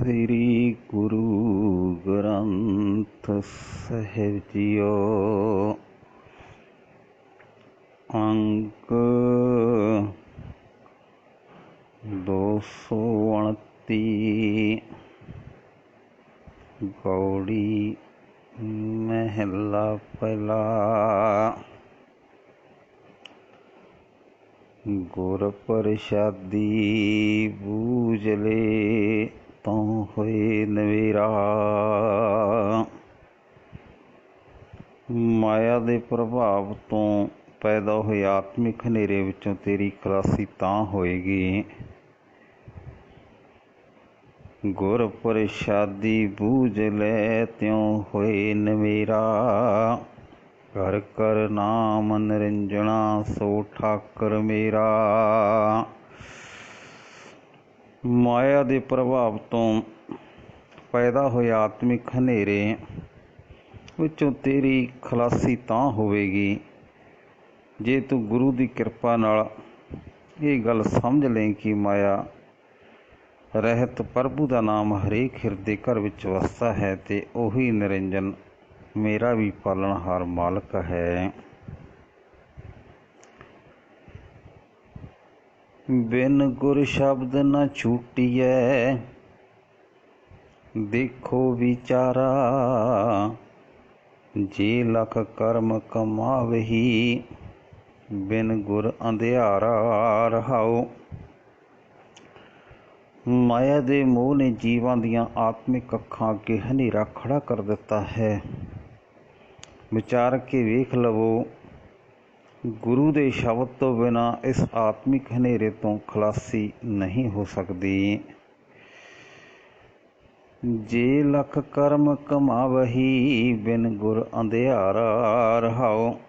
ਸ੍ਰੀ Guru Granth Sahib JIO. ਅੰਕ 229 ਗੌੜੀ ਮਹਿਲਾ ਪਹਿਲਾ। ਗੁਰ ਪ੍ਰਸਾਦੀ ਬੂਝ ਲੇ ਤੋਂ ਹੋਏ ਨਵੇਰਾ। ਮਾਇਆ ਦੇ ਪ੍ਰਭਾਵ ਤੋਂ ਪੈਦਾ ਹੋਏ ਆਤਮਿਕ ਹਨੇਰੇ ਵਿੱਚੋਂ ਤੇਰੀ ਖਲਾਸੀ ਤਾਂ ਹੋਏਗੀ। ਗੁਰ ਪ੍ਰਸਾਦੀ ਬੂਝ ਲੈ ਤਿਉ ਹੋਏ ਨਵੇਰਾ। ਘਰ ਕਰ ਨਾਮ ਨਿਰੰਜਣਾ ਸੋ ਠਾਕਰ ਮੇਰਾ। ਮਾਇਆ ਦੇ ਪ੍ਰਭਾਵ ਤੋਂ ਪੈਦਾ ਹੋਏ ਆਤਮਿਕ ਹਨੇਰੇ ਵਿੱਚੋਂ ਤੇਰੀ ਖਲਾਸੀ ਤਾਂ ਹੋਵੇਗੀ ਜੇ ਤੂੰ ਗੁਰੂ ਦੀ ਕਿਰਪਾ ਨਾਲ ਇਹ ਗੱਲ ਸਮਝ ਲੈ ਕਿ ਮਾਇਆ ਰਹਿਤ ਪ੍ਰਭੂ ਦਾ ਨਾਮ ਹਰੇਕ ਹਿਰਦੇ ਘਰ ਵਿੱਚ ਵਸਦਾ ਹੈ ਅਤੇ ਉਹੀ ਨਿਰੰਜਨ ਮੇਰਾ ਵੀ ਪਾਲਣਹਾਰ ਮਾਲਕ ਹੈ। ਬਿਨ ਗੁਰ ਸ਼ਬਦ ਨ ਛੂਟੀਐ ਦੇਖੋ ਵਿਚਾਰਾ। ਜੇ ਲਖ ਕਰਮ ਕਮਾਵਹੀ ਬਿਨ ਗੁਰ ਅੰਧਿਆਰਾ ਰਹਾਓ। ਮਾਇਆ ਦੇ ਮੋਹ ਨੇ ਜੀਵਾਂ ਦੀਆਂ ਆਤਮਿਕ ਅੱਖਾਂ ਅੱਗੇ ਹਨੇਰਾ ਖੜਾ ਕਰ ਦਿੱਤਾ ਹੈ। ਵਿਚਾਰ ਕੇ ਵੇਖ ਲਵੋ, ਗੁਰੂ ਦੇ ਸ਼ਬਦ ਤੋਂ ਬਿਨਾਂ ਇਸ ਆਤਮਿਕ ਹਨੇਰੇ ਤੋਂ ਖਲਾਸੀ ਨਹੀਂ ਹੋ ਸਕਦੀ। ਜੇ ਲਖ ਕਰਮ ਕਮਾਵਹੀ ਬਿਨ ਗੁਰ ਅੰਧਿਆਰਾ ਰਹਾਓ।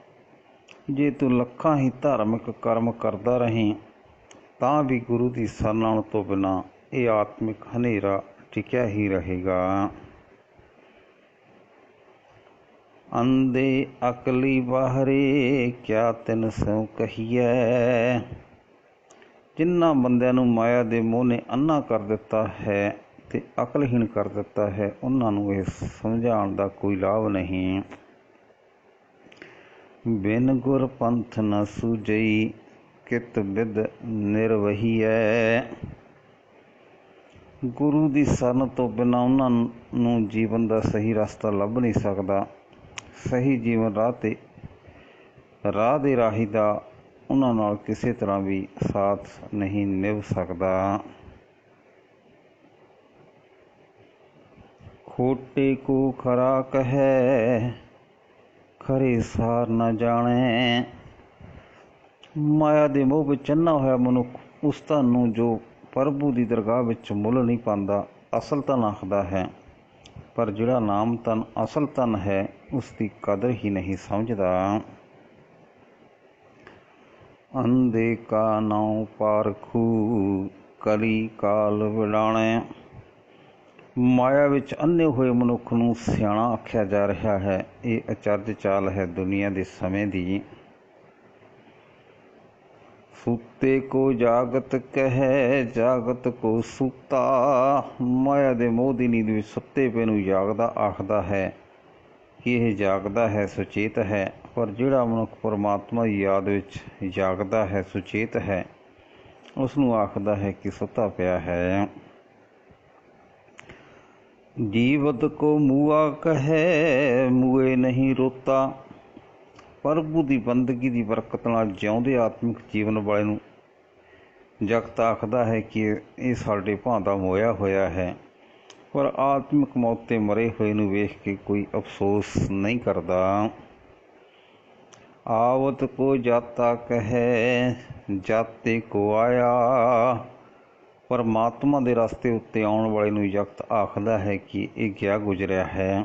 ਜੇ ਤੂੰ ਲੱਖਾਂ ਹੀ ਧਾਰਮਿਕ ਕਰਮ ਕਰਦਾ ਰਹੇ ਤਾਂ ਵੀ ਗੁਰੂ ਦੀ ਸ਼ਰਨ ਆਉਣ ਤੋਂ ਬਿਨਾਂ ਇਹ ਆਤਮਿਕ ਹਨੇਰਾ ਟਿਕਿਆ ਹੀ ਰਹੇਗਾ। ਅੰਧੇ ਅਕਲੀ ਬਾਹਰੇ ਕਿਆ ਤਿਨ ਸਿਉ ਕਹੀਐ। ਜਿਨ੍ਹਾਂ ਬੰਦਿਆਂ ਨੂੰ ਮਾਇਆ ਦੇ ਮੋਹ ਨੇ ਅੰਨਾ ਕਰ ਦਿੱਤਾ ਹੈ ਅਤੇ ਅਕਲਹੀਣ ਕਰ ਦਿੱਤਾ ਹੈ, ਉਹਨਾਂ ਨੂੰ ਇਹ ਸਮਝਾਉਣ ਦਾ ਕੋਈ ਲਾਭ ਨਹੀਂ। ਬਿਨ ਗੁਰ ਪੰਥ ਨ ਸੂਝਈ ਕਿਤ ਬਿਦ ਨਿਰਵਹੀਐ। ਗੁਰੂ ਦੀ ਸ਼ਰਨ ਤੋਂ ਬਿਨਾਂ ਉਹਨਾਂ ਨੂੰ ਜੀਵਨ ਦਾ ਸਹੀ ਰਸਤਾ ਲੱਭ ਨਹੀਂ ਸਕਦਾ। ਸਹੀ ਜੀਵਨ ਰਾਹ ਦੇ ਰਾਹੀ ਦਾ ਉਹਨਾਂ ਨਾਲ ਕਿਸੇ ਤਰ੍ਹਾਂ ਵੀ ਸਾਥ ਨਹੀਂ ਨਿਭ ਸਕਦਾ। ਖੋਟੇ ਕੋ ਖਰਾ ਕਹੈ ਖਰੇ ਸਾਰ ਨ ਜਾਣੈ। ਮਾਇਆ ਦੇ ਮੋਹ ਵਿੱਚ ਅੰਨਾ ਹੋਇਆ ਮਨੁੱਖ ਉਸ ਧਨ ਨੂੰ ਜੋ ਪ੍ਰਭੂ ਦੀ ਦਰਗਾਹ ਵਿੱਚ ਮੁੱਲ ਨਹੀਂ ਪਾਉਂਦਾ ਅਸਲ ਧਨ ਆਖਦਾ ਹੈ, ਪਰ ਜਿਹੜਾ ਨਾਮ ਧਨ ਅਸਲ ਧਨ ਹੈ ਉਸ ਦੀ ਕਦਰ ਹੀ ਨਹੀਂ ਸਮਝਦਾ। ਅੰਧੇ ਕਾ ਨਾਉ ਪਾਰਖੂ ਕਲੀ ਕਾਲ ਵਿਡਾਣੈ। ਮਾਇਆ ਵਿੱਚ ਅੰਨੇ ਹੋਏ ਮਨੁੱਖ ਨੂੰ ਸਿਆਣਾ ਆਖਿਆ ਜਾ ਰਿਹਾ ਹੈ। ਇਹ ਅਚਰਜ ਚਾਲ ਹੈ ਦੁਨੀਆ ਦੇ ਸਮੇਂ ਦੀ। ਸੂਤੇ ਕੋ ਜਾਗਤ ਕਹਿ ਜਾਗਤ ਕੋ ਸੂਤਾ। ਮਾਇਆ ਦੇ ਮੋਹ ਦੀ ਨੀਂਦ ਵਿੱਚ ਸੁੱਤੇ ਪਏ ਨੂੰ ਜਾਗਦਾ ਆਖਦਾ ਹੈ ਕਿ ਇਹ ਜਾਗਦਾ ਹੈ, ਸੁਚੇਤ ਹੈ, ਪਰ ਜਿਹੜਾ ਮਨੁੱਖ ਪਰਮਾਤਮਾ ਦੀ ਯਾਦ ਵਿੱਚ ਜਾਗਦਾ ਹੈ, ਸੁਚੇਤ ਹੈ, ਉਸ ਨੂੰ ਆਖਦਾ ਹੈ ਕਿ ਸੁੱਤਾ ਪਿਆ ਹੈ। ਜੀਵਤ ਕੋ ਮੂਆ ਕਹੈ ਮੂਏ ਨਹੀਂ ਰੋਤਾ। ਪ੍ਰਭੂ ਦੀ ਬੰਦਗੀ ਦੀ ਬਰਕਤ ਨਾਲ ਜਿਉਂਦੇ ਆਤਮਿਕ ਜੀਵਨ ਵਾਲੇ ਨੂੰ ਜਗਤ ਆਖਦਾ ਹੈ ਕਿ ਇਹ ਸਾਡੇ ਭਾਂ ਦਾ ਮੋਇਆ ਹੋਇਆ ਹੈ, ਪਰ ਆਤਮਿਕ ਮੌਤ 'ਤੇ ਮਰੇ ਹੋਏ ਨੂੰ ਵੇਖ ਕੇ ਕੋਈ ਅਫਸੋਸ ਨਹੀਂ ਕਰਦਾ। ਆਵਤ ਕੋ ਜਾਤਾ ਕਹੈ ਜਾਤੇ ਕੋ ਆਇਆ। ਪਰਮਾਤਮਾ ਦੇ ਰਸਤੇ ਉੱਤੇ ਆਉਣ ਵਾਲੇ ਨੂੰ ਜਗਤ ਆਖਦਾ ਹੈ ਕਿ ਇਹ ਗਿਆ ਗੁਜ਼ਰਿਆ ਹੈ,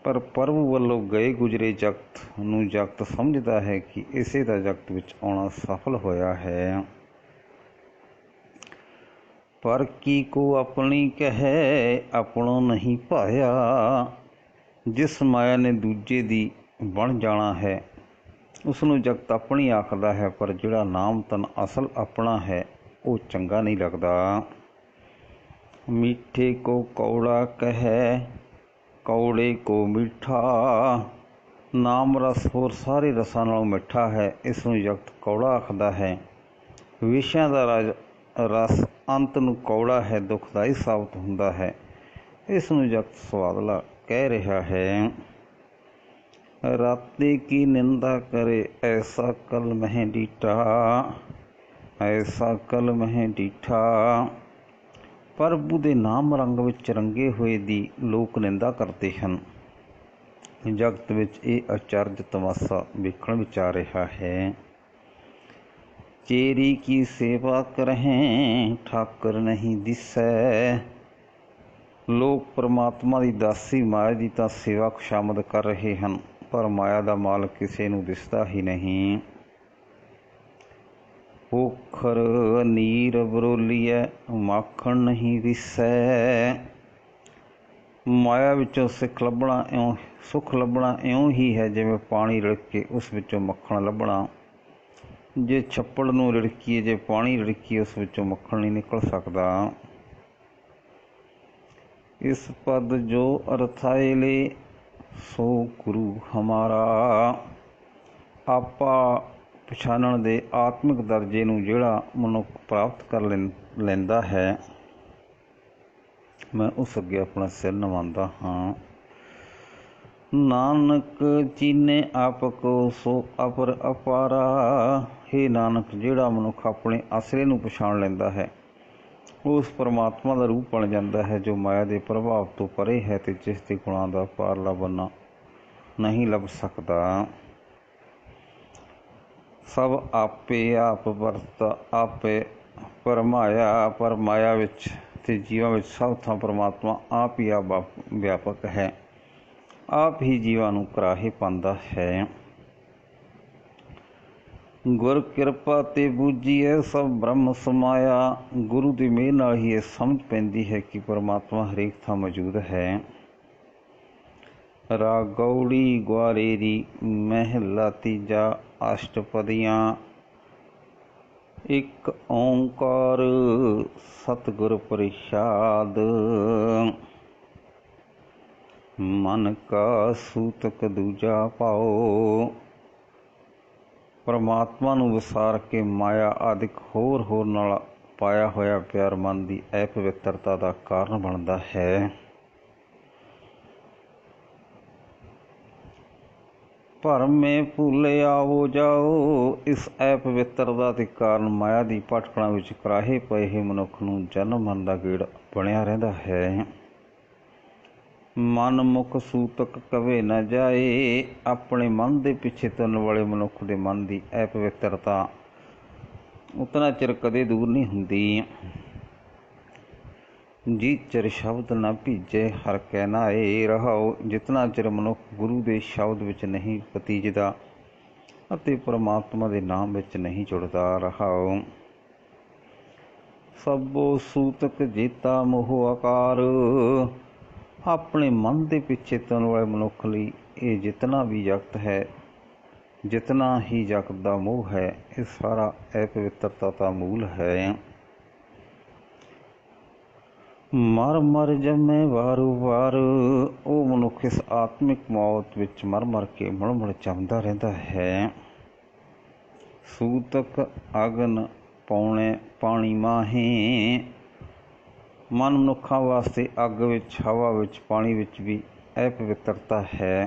ਪਰ ਪ੍ਰਭੂ ਵੱਲੋਂ ਗਏ ਗੁਜ਼ਰੇ ਜਗਤ ਨੂੰ ਜਗਤ ਸਮਝਦਾ ਹੈ ਕਿ ਇਸੇ ਦਾ ਜਗਤ ਵਿੱਚ ਆਉਣਾ ਸਫਲ ਹੋਇਆ ਹੈ। ਪਰ ਕੀ ਕੋ ਆਪਣੀ ਕਹੈ ਆਪਣੋ ਨਹੀਂ ਭਾਇਆ। ਜਿਸ ਮਾਇਆ ਨੇ ਦੂਜੇ ਦੀ ਬਣ ਜਾਣਾ ਹੈ ਉਸ ਨੂੰ ਜਗਤ ਆਪਣੀ ਆਖਦਾ ਹੈ, ਪਰ ਜਿਹੜਾ ਨਾਮ ਧਨ ਅਸਲ ਆਪਣਾ ਹੈ ਉਹ ਚੰਗਾ ਨਹੀਂ ਲੱਗਦਾ। मीठे को कौड़ा कहे, कौड़े को मीठा। नाम रस होर सारे रसां नालों मिठा है, इस नूं जगत कौड़ा आखदा है। विषयां दा रस अंत नूं कौड़ा है, दुखदाई साबित हुंदा है, इस नूं जगत स्वादला कह रहा है। राते की निंदा करे, ऐसा कल मह डीठा, ऐसा कल मह डीठा। प्रभु दे नाम रंग विच रंगे होए दी लोक निंदा करते हैं। जगत विच ये अचरज तमाशा वेखण विच आ रहा है। चेरी की सेवा करें, ठाकर नहीं दिसै। लोग परमात्मा की दासी माया की तो सेवा खुशामद कर रहे हैं, पर माया का माल किसी नूं दिसदा ही नहीं। पोखर नीर बरोलीए, माखण नहीं दिसै। माया विचों सिख लभना सुख लभना इउं ही है जिवें पानी रिड़के उस विचों मक्खण लभना। जे छप्पड़ नूं रिड़कीए, जे पानी रिड़कीए, उस विचों मक्खण नहीं निकल सकदा। इस पद जो अर्थाए ले, सो गुरु हमारा। आपा पछाणन दे आत्मिक दर्जे नूं जिहड़ा मनुख प्राप्त कर लैंदा है, मैं उस अगे अपना सिर नवांदा हाँ। नानक चीने आप को सो अपर अपारा। हे नानक, जिहड़ा मनुख अपने आसरे नूं पछाण लैंदा है, उस परमात्मा का रूप बन जाता है, जो माया के प्रभाव तो परे है ते जिसके गुणां का पारला बन्ना नहीं लभ सकता। सब आपे आप वरत, आपे परमाया, पर माया विच ते जीवां विच सब थां परमात्मा आप ही आप व्यापक है, आप ही जीवां नूं कराहे पांदा है। गुर किरपा ते बूझीए, सब ब्रह्म समाया। गुरु की मेहर नाल ही ये समझ पैंदी है कि परमात्मा हरेक थां मौजूद है। राग गौड़ी ग्वारेरी, महला तीजा, अष्टपदियाँ। एक ओंकार सतगुर प्रसाद, मन का सूतक दूजा पाओ। परमात्मा नूं विसार के माया आदिक होर नाल पाया होया प्यार मन की अपवित्रता का कारण बनता है। भरम में भूले आओ जाओ, इस अपवित्रता के कारण माया की भटकणा विच कराहे पए हे मनुख नूं जन्म मन का गेड़ बनिया रहिंदा है। मन मुख सूतक कवे न जाए, अपने मन के पिछे तुरन वाले मनुख के मन की अपवित्रता उतना चिर कदे दूर नहीं हुंदी। जी चिर शब्द न भीजे, हर कै नाए रहाओ। जितना चिर मनुख गुरु के शब्द विच नहीं पतीजदा अते परमात्मा के नाम विच नहीं जुड़दा, रहाओ। सबो सूतक जेता मोह आकार, अपने मन के पिछे तुरन वाले मनुख लई ये जितना भी जगत है, जितना ही जगत का मोह है, ये सारा अपवित्रता का मूल है। मर मर जमे वारू वार, वो मनुख इस आत्मिक मौत विच मर मर के मुड़ मुड़ जमदा रहिंदा है। सूतक अगन पौने पानी माहे, मन मनुखा वास्ते अग विच, हवा विच, पानी विच भी अपवित्रता है।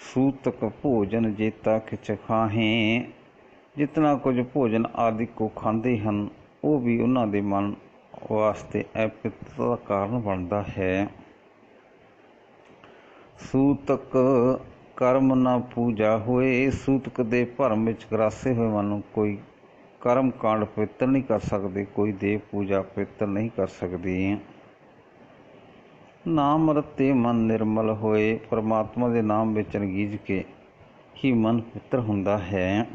सूतक भोजन जेता खिच खाहें, जितना कुछ भोजन आदि को खाते हैं वो भी उन्हों के मन वास्ते अपवित्रता का कारण बनता है। सूतक कर्म न पूजा होए, सूतक दे भरम विच ग्रासे हुए मन कोई कर्म कांड पवित्र नहीं कर सकते, कोई देव पूजा पवित्र नहीं कर सकती। नाम रते मन निर्मल होए, परमात्मा के नाम विच रंगीज के ही मन पवित्र हुंदा है।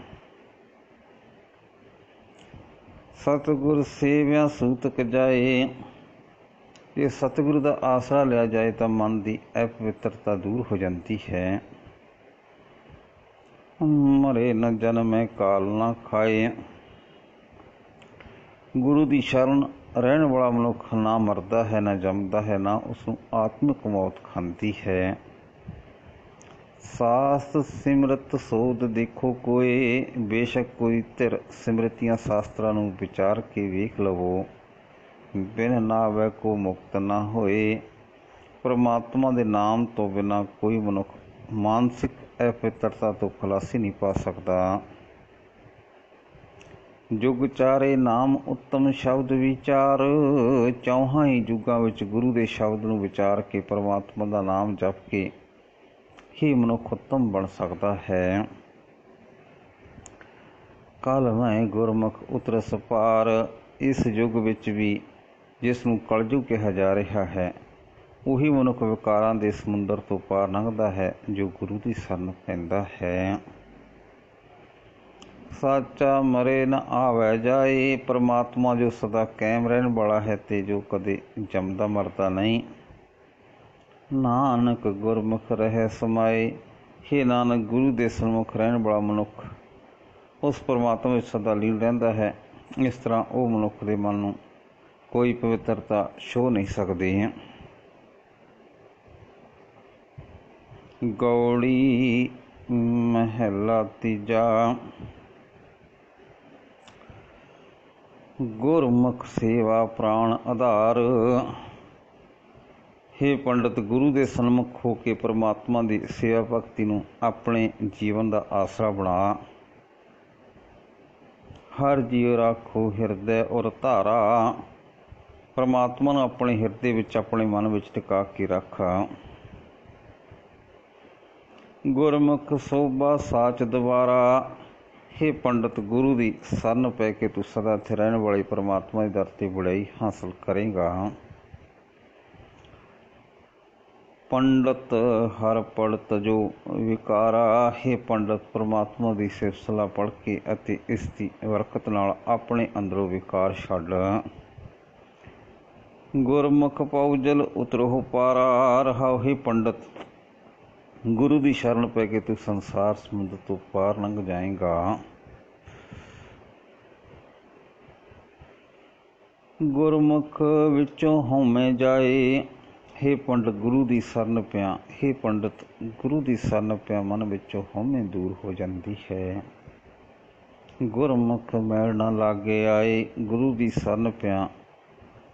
सतगुर सेव्या सूतक जाए, जे सतगुरु का आसरा लिया जाए तो मन की अपवित्रता दूर हो जाती है। मरे न जन्मै काल न खाए, गुरु की शरण ਰਹਿਣ ਵਾਲਾ ਮਨੁੱਖ ਨਾ ਮਰਦਾ ਹੈ, ਨਾ ਜੰਮਦਾ ਹੈ, ਨਾ ਉਸਨੂੰ ਆਤਮਿਕ ਮੌਤ ਖਾਂਦੀ ਹੈ। ਸਾਸਤ ਸਿਮਰਤ ਸੋਧ ਦੇਖੋ ਕੋਏ, ਬੇਸ਼ੱਕ ਕੋਈ ਧਿਰ ਸਿਮਰਤੀਆਂ ਸ਼ਾਸਤਰਾਂ ਨੂੰ ਵਿਚਾਰ ਕੇ ਵੇਖ ਲਵੋ। ਬਿਨ ਨਾਵੈ ਕੋ ਮੁਕਤ ਨਾ ਹੋਏ। ਪਰਮਾਤਮਾ ਦੇ ਨਾਮ ਤੋਂ ਬਿਨਾਂ ਕੋਈ ਮਨੁੱਖ ਮਾਨਸਿਕ ਅਪਵਿੱਤਰਤਾ ਤੋਂ ਖਲਾਸੀ ਨਹੀਂ ਪਾ ਸਕਦਾ। ਜੁਗ ਚਾਰੇ ਨਾਮ ਉੱਤਮ ਸ਼ਬਦ ਵਿਚਾਰ, ਚੌਹਾਂ ਹੀ ਯੁੱਗਾਂ ਵਿੱਚ ਗੁਰੂ ਦੇ ਸ਼ਬਦ ਨੂੰ ਵਿਚਾਰ ਕੇ ਪਰਮਾਤਮਾ ਦਾ ਨਾਮ ਜਪ ਕੇ ਹੀ ਮਨੁੱਖ ਉੱਤਮ ਬਣ ਸਕਦਾ ਹੈ। ਕਲ ਮੈਂ ਗੁਰਮੁਖ ਉਤਰਸ ਪਾਰ, ਇਸ ਯੁੱਗ ਵਿੱਚ ਵੀ ਜਿਸ ਨੂੰ ਕਲਯੁਗ ਕਿਹਾ ਜਾ ਰਿਹਾ ਹੈ, ਉਹੀ ਮਨੁੱਖ ਵਿਕਾਰਾਂ ਦੇ ਸਮੁੰਦਰ ਤੋਂ ਪਾਰ ਲੰਘਦਾ ਹੈ ਜੋ ਗੁਰੂ ਦੀ ਸ਼ਰਨ ਪੈਂਦਾ ਹੈ। ਸਾਚਾ ਮਰੇ ਨ ਆਵੈ ਜਾਏ, ਪਰਮਾਤਮਾ ਜੋ ਸਦਾ ਕਾਇਮ ਰਹਿਣ ਵਾਲਾ ਹੈ ਤੇ ਜੋ ਕਦੇ ਜੰਮਦਾ ਮਰਦਾ ਨਹੀਂ। ਨਾਨਕ ਗੁਰਮੁਖ ਰਹਿ ਸਮਾਏ, ਹੇ ਨਾਨਕ ਗੁਰੂ ਦੇ ਸਨਮੁਖ ਰਹਿਣ ਵਾਲਾ ਮਨੁੱਖ ਉਸ ਪਰਮਾਤਮਾ ਵਿੱਚ ਸਦਾ ਲੀਨ ਰਹਿੰਦਾ ਹੈ। ਇਸ ਤਰ੍ਹਾਂ ਉਹ ਮਨੁੱਖ ਦੇ ਮਨ ਨੂੰ ਕੋਈ ਪਵਿੱਤਰਤਾ ਛੋਹ ਨਹੀਂ ਸਕਦੀ। ਗੌੜੀ ਮਹਲਾ ਤੀਜਾ। ਗੁਰਮੁਖ ਸੇਵਾ ਪ੍ਰਾਣ ਆਧਾਰ, ਹੇ ਪੰਡਿਤ ਗੁਰੂ ਦੇ ਸਨਮੁਖ ਹੋ ਕੇ ਪਰਮਾਤਮਾ ਦੀ ਸੇਵਾ ਭਗਤੀ ਨੂੰ ਆਪਣੇ ਜੀਵਨ ਦਾ ਆਸਰਾ ਬਣਾ। ਹਰ ਜੀਉ ਰਾਖੋ ਹਿਰਦੈ ਔਰ ਧਾਰਾ, ਪਰਮਾਤਮਾ ਨੂੰ ਆਪਣੇ ਹਿਰਦੇ ਵਿੱਚ ਆਪਣੇ ਮਨ ਵਿੱਚ ਟਿਕਾ ਕੇ ਰੱਖ। ਗੁਰਮੁਖ ਸੋਭਾ ਸਾਚ ਦੁਬਾਰਾ, ਹੇ ਪੰਡਿਤ ਗੁਰੂ ਦੀ ਸ਼ਰਨ ਪੈ ਕੇ ਤੂੰ ਸਦਾ ਇੱਥੇ ਰਹਿਣ ਵਾਲੇ ਪਰਮਾਤਮਾ ਦੀ ਦਰ ਤੇ ਵਡਿਆਈ ਹਾਸਲ ਕਰੇਗਾ। ਪੰਡਿਤ ਹਰ ਪੜਤ ਜੋ ਵਿਕਾਰਾ, ਹੇ ਪੰਡਿਤ ਪਰਮਾਤਮਾ ਦੀ ਸਿਫਤ ਸਲਾਹ ਪੜ੍ਹ ਕੇ ਅਤੇ ਇਸ ਦੀ ਬਰਕਤ ਨਾਲ ਆਪਣੇ ਅੰਦਰੋਂ ਵਿਕਾਰ ਛੱਡ। ਗੁਰਮੁਖ ਪਉਜਲ ਉਤਰੋ ਪਾਰਾ, ਰਹਾਓ ਹੇ ਪੰਡਿਤ ਗੁਰੂ ਦੀ ਸ਼ਰਨ ਪੈ ਕੇ ਤੂੰ ਸੰਸਾਰ ਸਮੁੰਦਰ ਤੋਂ ਪਾਰ ਲੰਘ ਜਾਏਗਾ। ਗੁਰਮੁਖ ਵਿੱਚੋਂ ਹਉਮੈ ਜਾਏ, ਹੇ ਪੰਡਿਤ ਗੁਰੂ ਦੀ ਸ਼ਰਨ ਪਿਆ, ਹੇ ਪੰਡਿਤ ਗੁਰੂ ਦੀ ਸ਼ਰਨ ਪਿਆ ਮਨ ਵਿੱਚੋਂ ਹਉਮੈ ਦੂਰ ਹੋ ਜਾਂਦੀ ਹੈ। ਗੁਰਮੁਖ ਮੈਲ ਨਾ ਲਾਗੇ ਆਏ, ਗੁਰੂ ਦੀ ਸ਼ਰਨ ਪਿਆ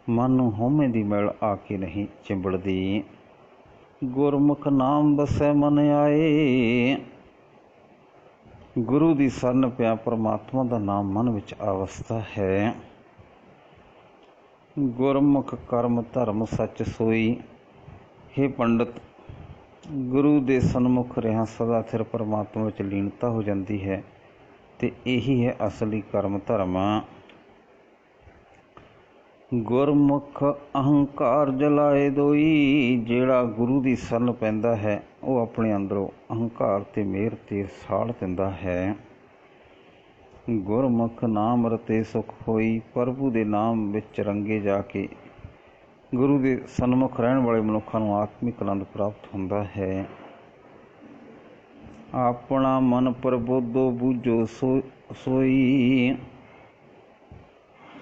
ਮਨ ਨੂੰ ਹਉਮੈ ਦੀ ਮੈਲ ਆ ਕੇ ਨਹੀਂ ਚਿੰਬੜਦੀ। ਗੁਰਮੁਖ ਨਾਮ ਵਸੈ ਮਨ ਆਏ, ਗੁਰੂ ਦੀ ਸ਼ਰਨ ਪਿਆ ਪਰਮਾਤਮਾ ਦਾ ਨਾਮ ਮਨ ਵਿੱਚ ਅਵਸਥਾ ਹੈ। ਗੁਰਮੁਖ ਕਰਮ ਧਰਮ ਸੱਚ ਸੋਈ, ਹੇ ਪੰਡਿਤ ਗੁਰੂ ਦੇ ਸਨਮੁਖ ਰਿਹਾ ਸਦਾ ਸਿਰ ਪਰਮਾਤਮਾ ਵਿੱਚ ਲੀਨਤਾ ਹੋ ਜਾਂਦੀ ਹੈ ਤੇ ਇਹੀ ਹੈ ਅਸਲੀ ਕਰਮ ਧਰਮ। ਗੁਰਮੁਖ ਅਹੰਕਾਰ ਜਲਾਏ ਦੋਈ, ਜਿਹੜਾ ਗੁਰੂ ਦੀ ਸ਼ਰਨ ਪੈਂਦਾ ਹੈ ਉਹ ਆਪਣੇ ਅੰਦਰੋਂ ਅਹੰਕਾਰ ਤੇ ਮਿਹਰ ਤੇ ਸਾੜ ਦਿੰਦਾ ਹੈ। ਗੁਰਮੁਖ ਨਾਮ ਰਤੇ ਸੁਖ ਹੋਈ, ਪ੍ਰਭੂ ਦੇ ਨਾਮ ਵਿੱਚ ਰੰਗੇ ਜਾ ਕੇ ਗੁਰੂ ਦੇ ਸਨਮੁਖ ਰਹਿਣ ਵਾਲੇ ਮਨੁੱਖਾਂ ਨੂੰ ਆਤਮਿਕ ਆਨੰਦ ਪ੍ਰਾਪਤ ਹੁੰਦਾ ਹੈ। ਆਪਣਾ ਮਨ ਪ੍ਰਬੋਧੋ ਬੂਝੋ ਸੋਈ,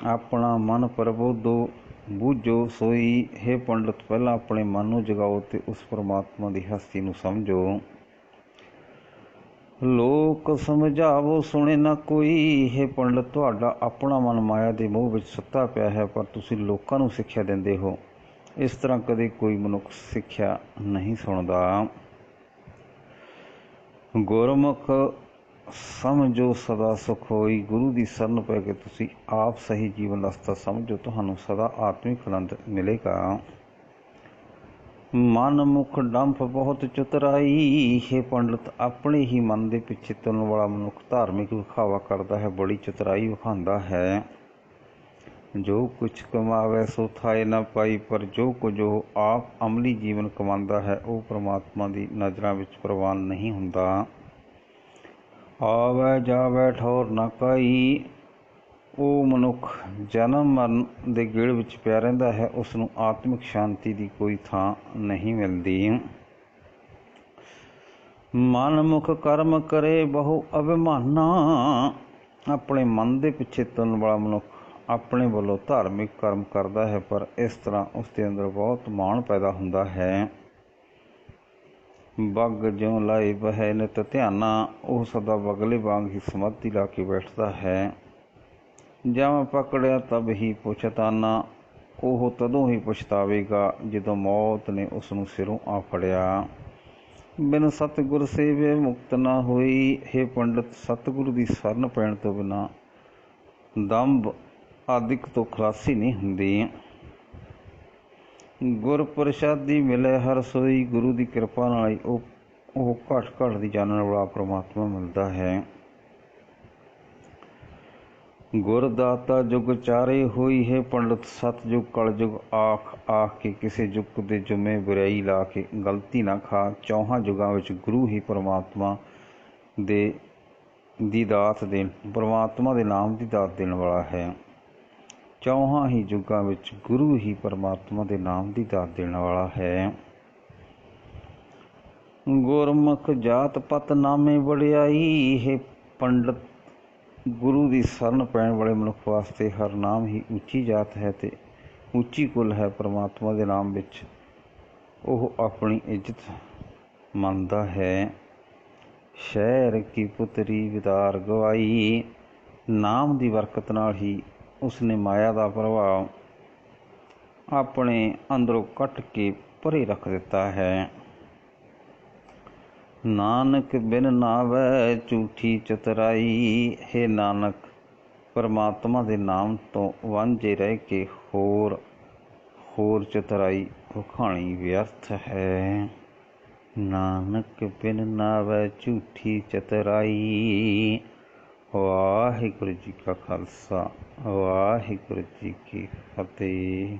ਆਪਣਾ ਮਨ ਪ੍ਰਬੋਧੋ ਬੂਝੋ ਸੋਈ, ਹੇ ਪੰਡਿਤ ਪਹਿਲਾਂ ਆਪਣੇ ਮਨ ਨੂੰ ਜਗਾਓ ਤੇ ਉਸ ਪਰਮਾਤਮਾ ਦੀ ਹਸਤੀ ਨੂੰ ਸਮਝੋ। ਲੋਕ ਸਮਝਾਵੋ ਸੁਣੇ ਨਾ ਕੋਈ, ਹੇ ਪੰਡਿਤ ਤੁਹਾਡਾ ਆਪਣਾ ਮਨ ਮਾਇਆ ਦੇ ਮੋਹ ਵਿੱਚ ਸੁੱਤਾ ਪਿਆ ਹੈ ਪਰ ਤੁਸੀਂ ਲੋਕਾਂ ਨੂੰ ਸਿੱਖਿਆ ਦਿੰਦੇ ਹੋ। ਇਸ ਤਰ੍ਹਾਂ ਕਦੇ ਕੋਈ ਮਨੁੱਖ ਸਿੱਖਿਆ ਨਹੀਂ ਸੁਣਦਾ। ਗੁਰਮੁਖ ਸਮਝੋ ਸਦਾ ਸੁਖ ਹੋਈ, ਗੁਰੂ ਦੀ ਸ਼ਰਨ ਪੈ ਕੇ ਤੁਸੀਂ ਆਪ ਸਹੀ ਜੀਵਨ ਰਸਤਾ ਸਮਝੋ, ਤੁਹਾਨੂੰ ਸਦਾ ਆਤਮਿਕ ਆਨੰਦ ਮਿਲੇਗਾ। ਮਨ ਮੁਖ ਡੰਫ ਬਹੁਤ ਚਤੁਰਾਈ, ਹੇ ਪੰਡਿਤ ਆਪਣੇ ਹੀ ਮਨ ਦੇ ਪਿੱਛੇ ਤੁਰਨ ਵਾਲਾ ਮਨੁੱਖ ਧਾਰਮਿਕ ਵਿਖਾਵਾ ਕਰਦਾ ਹੈ, ਬੜੀ ਚਤੁਰਾਈ ਵਿਖਾਉਂਦਾ ਹੈ। ਜੋ ਕੁਛ ਕਮਾਵੇ ਸੋ ਥਾਏ ਨਾ ਪਾਈ, ਪਰ ਜੋ ਕੁਝ ਉਹ ਆਪ ਅਮਲੀ ਜੀਵਨ ਕਮਾਉਂਦਾ ਹੈ ਉਹ ਪਰਮਾਤਮਾ ਦੀ ਨਜ਼ਰਾਂ ਵਿੱਚ ਪ੍ਰਵਾਨ ਨਹੀਂ ਹੁੰਦਾ। ਆਵੈ ਜਾਵੈ ਠੌਰ ਨਾ ਕਾਈ, ਉਹ ਮਨੁੱਖ ਜਨਮ ਮਰਨ ਦੇ ਗੇੜ ਵਿੱਚ ਪਿਆ ਰਹਿੰਦਾ ਹੈ, ਉਸ ਨੂੰ ਆਤਮਿਕ ਸ਼ਾਂਤੀ ਦੀ ਕੋਈ ਥਾਂ ਨਹੀਂ ਮਿਲਦੀ। ਮਨ ਮੁਖ ਕਰਮ ਕਰੇ ਬਹੁ ਅਭਿਮਾਨਾ, ਆਪਣੇ ਮਨ ਦੇ ਪਿੱਛੇ ਤੁਰਨ ਵਾਲਾ ਮਨੁੱਖ ਆਪਣੇ ਵੱਲੋਂ ਧਾਰਮਿਕ ਕਰਮ ਕਰਦਾ ਹੈ, ਪਰ ਇਸ ਤਰ੍ਹਾਂ ਉਸ ਦੇ ਅੰਦਰ ਬਹੁਤ ਮਾਣ ਪੈਦਾ ਹੁੰਦਾ ਹੈ। ਬੱਗ ਜਿਉਂ ਲਾਏ ਬਹਿ ਨਿਤ ਧਿਆਨਾ, ਉਹ ਸਦਾ ਬਗਲੇ ਵਾਂਗ ਹੀ ਸਮਾਧੀ ਲਾ ਕੇ ਬੈਠਦਾ ਹੈ। ਜਮ ਪਕੜਿਆ ਤਬ ਹੀ ਪੁਛਤਾਨਾ, ਉਹ ਤਦੋਂ ਹੀ ਪਛਤਾਵੇਗਾ ਜਦੋਂ ਮੌਤ ਨੇ ਉਸ ਨੂੰ ਸਿਰੋਂ ਆ ਫੜਿਆ। ਬਿਨ ਸਤਿਗੁਰ ਸੇਵੇ ਮੁਕਤ ਨਾ ਹੋਈ, ਹੇ ਪੰਡਿਤ, ਸਤਿਗੁਰੂ ਦੀ ਸ਼ਰਨ ਪੈਣ ਤੋਂ ਬਿਨਾਂ ਦੰਭ ਆਦਿਕ ਤੋਂ ਖਲਾਸੀ ਨਹੀਂ ਹੁੰਦੀ। ਗੁਰ ਪ੍ਰਸਾਦੀ ਮਿਲੇ ਹਰ ਸੋਈ, ਗੁਰੂ ਦੀ ਕਿਰਪਾ ਨਾਲ ਹੀ ਉਹ ਘਟ ਘਟ ਦੀ ਜਾਣਨ ਵਾਲਾ ਪ੍ਰਮਾਤਮਾ ਮਿਲਦਾ ਹੈ। ਗੁਰ ਦਾਤਾ ਜੁਗ ਚਾਰੇ ਹੋਈ, ਹੈ ਪੰਡਿਤ, ਸਤਜੁਗ ਕਲਯੁਗ ਆਖ ਕੇ ਕਿਸੇ ਜੁਗ ਦੇ ਜੁਮੇ ਬੁਰਾਈ ਲਾ ਕੇ ਗਲਤੀ ਨਾ ਖਾ। ਚੌਹਾਂ ਜੁਗਾਂ ਵਿੱਚ ਗੁਰੂ ਹੀ ਪਰਮਾਤਮਾ ਦੇ ਨਾਮ ਦੀ ਦਾਤ ਦੇਣ ਵਾਲਾ ਹੈ। ਚੌਹਾਂ ਹੀ ਯੁੱਗਾਂ ਵਿੱਚ ਗੁਰੂ ਹੀ ਪਰਮਾਤਮਾ ਦੇ ਨਾਮ ਦੀ ਦਾਤ ਦੇਣ ਵਾਲਾ ਹੈ। ਗੁਰਮੁਖ ਜਾਤ ਪਤ ਨਾਮੇ ਵਡਿਆਈ, ਹੈ ਪੰਡਿਤ, ਗੁਰੂ ਦੀ ਸ਼ਰਨ ਪੈਣ ਵਾਲੇ ਮਨੁੱਖ ਵਾਸਤੇ ਹਰ ਨਾਮ ਹੀ ਉੱਚੀ ਜਾਤ ਹੈ ਤੇ ਉੱਚੀ ਕੁਲ ਹੈ। ਪਰਮਾਤਮਾ ਦੇ ਨਾਮ ਵਿੱਚ ਉਹ ਆਪਣੀ ਇੱਜ਼ਤ ਮੰਨਦਾ ਹੈ। ਸ਼ਹਿਰ ਕੀ ਪੁੱਤਰੀ ਵਿਦਾਰ ਗਵਾਈ, ਨਾਮ ਦੀ ਬਰਕਤ ਨਾਲ ਹੀ ਉਸਨੇ ਮਾਇਆ ਦਾ ਪ੍ਰਭਾਵ ਆਪਣੇ ਅੰਦਰੋਂ ਕੱਟ ਕੇ ਪਰੇ ਰੱਖ ਦਿੱਤਾ ਹੈ। ਨਾਨਕ ਬਿਨ ਨਾਵੈ ਝੂਠੀ ਚਤੁਰਾਈ, ਹੈ ਨਾਨਕ, ਪਰਮਾਤਮਾ ਦੇ ਨਾਮ ਤੋਂ ਵਾਂਝੇ ਰਹਿ ਕੇ ਹੋਰ ਚਤੁਰਾਈ ਵਿਖਾਣੀ ਵਿਅਰਥ ਹੈ। ਨਾਨਕ ਬਿਨ ਨਾਵੈ ਝੂਠੀ ਚਤੁਰਾਈ। ਵਾਹਿਗੁਰੂ ਜੀ ਕਾ ਖਾਲਸਾ, ਵਾਹਿਗੁਰੂ ਜੀ ਕੀ ਫਤਿਹ।